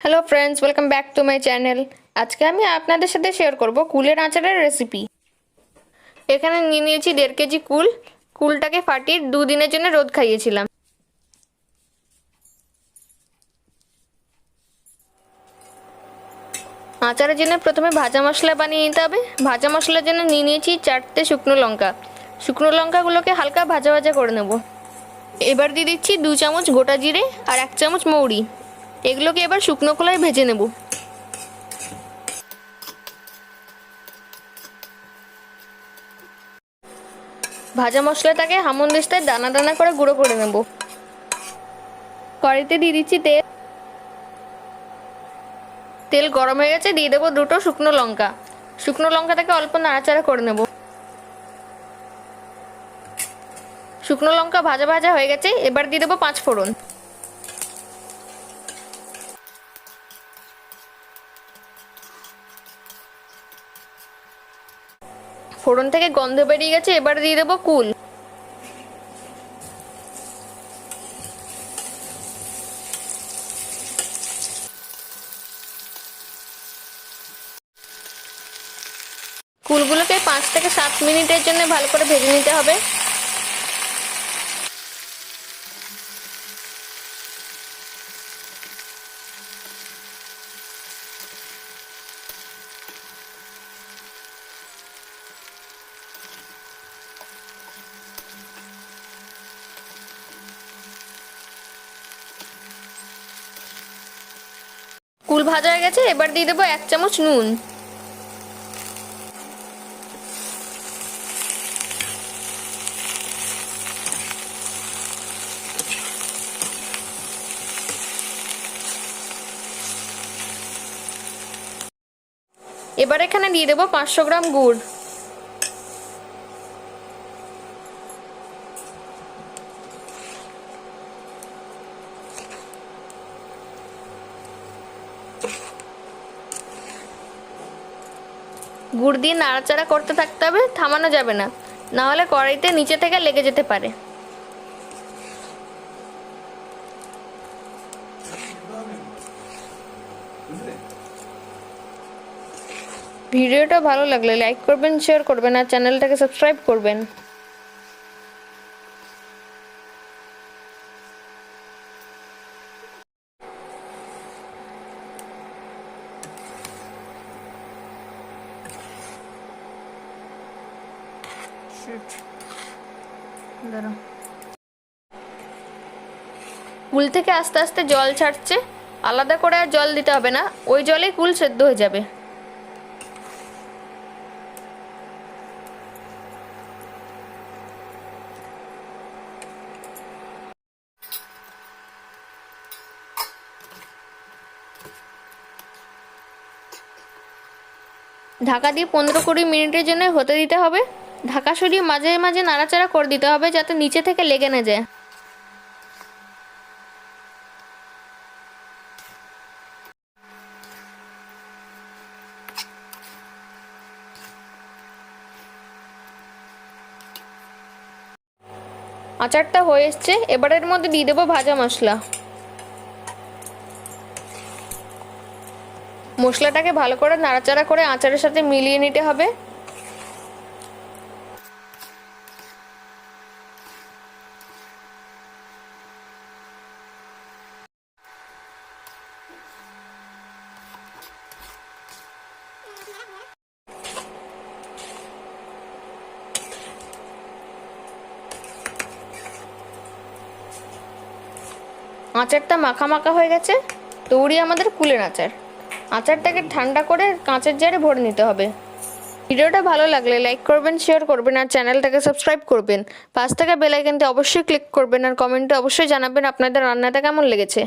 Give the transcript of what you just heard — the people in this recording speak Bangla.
Hello friends, welcome back to my channel. আজকে আমি আপনাদের সাথে শেয়ার করব কুলের আচারের রেসিপি। এখানে নিয়ে নিয়েছি 1.5 কেজি কুল। কুলটাকে ফাটিয়ে 2 দিনের জন্য রোদ খাইয়েছিলাম। আচারের জন্য প্রথমে ভাজা মশলা বানিয়ে নিতে হবে। ভাজা মশলার জন্য নিয়ে নিয়েছি 4টে শুকনো লঙ্কা। শুকনো লঙ্কাগুলোকে হালকা ভাজা ভাজা করে নেব। এবার দিয়ে দিচ্ছি 2 চামচ গোটা জিরে আর 1 চামচ মৌরি। এগুলোকে এবার শুকনো খোলায় ভেজে নেব। ভাজা মশলাটাকে হামনদিস্তায় দানা দানা করে গুঁড়ো করে নেব। কড়াইতে দিয়ে দিচ্ছি তেল। তেল গরম হয়ে গেছে, দিয়ে দেবো 2টো শুকনো লঙ্কা। শুকনো লঙ্কাটাকে অল্প নাড়াচাড়া করে নেব। শুকনো লঙ্কা ভাজা ভাজা হয়ে গেছে, এবার দিয়ে দেবো 5 ফোড়ন। ফোড়ন থেকে গন্ধ বেরিয়ে গেছে, এবার দিয়ে দেবো কুল। কুলগুলোকে 5 থেকে 7 মিনিটের জন্য ভালো করে ভেজে নিতে হবে। কুল ভাজা হয়ে গেছে, এবার দিয়ে দেবো 1 চামচ নুন। এবার এখানে দিয়ে দেবো 500 গ্রাম গুড়। গুড় দিয়ে নাড়াচাড়া করতে থাকতে হবে, থামানো যাবে না, না হলে কড়াইতে নিচে থেকে লেগে যেতে পারে। ভিডিওটা ভালো লাগলে লাইক করবেন, শেয়ার করবেন আর চ্যানেলটাকে সাবস্ক্রাইব করবেন। কুল থেকে আস্তে আস্তে জল ছাড়ছে, আলাদা করে আর জল দিতে হবে না, ওই জলেই কুল সেদ্ধ হয়ে যাবে। ঢাকা দিয়ে 15-20 মিনিটের জন্য হতে দিতে হবে। ঢাকা সরিয়ে মাঝে মাঝে নাড়াচাড়া করে দিতে হবে যাতে নিচে থেকে লেগে না যায়। আচারটা হয়ে এসছে, এবার এর মধ্যে দিয়ে দেবো ভাজা মশলা। মশলাটাকে ভালো করে নাড়াচাড়া করে আচারের সাথে মিলিয়ে নিতে হবে। আচারটা মাখা মাখা হয়ে গেছে, তৈরি আমাদের কুলের আচার। আচারটাকে ঠান্ডা করে কাঁচের জারে ভরে নিতে হবে। ভিডিওটা ভালো লাগলে লাইক করবেন, শেয়ার করবেন আর চ্যানেলটাকে সাবস্ক্রাইব করবেন। পাশ থেকে বেল আইকনটি অবশ্যই ক্লিক করবেন আর কমেন্টে অবশ্যই জানাবেন আপনাদের রান্নাটা কেমন লেগেছে।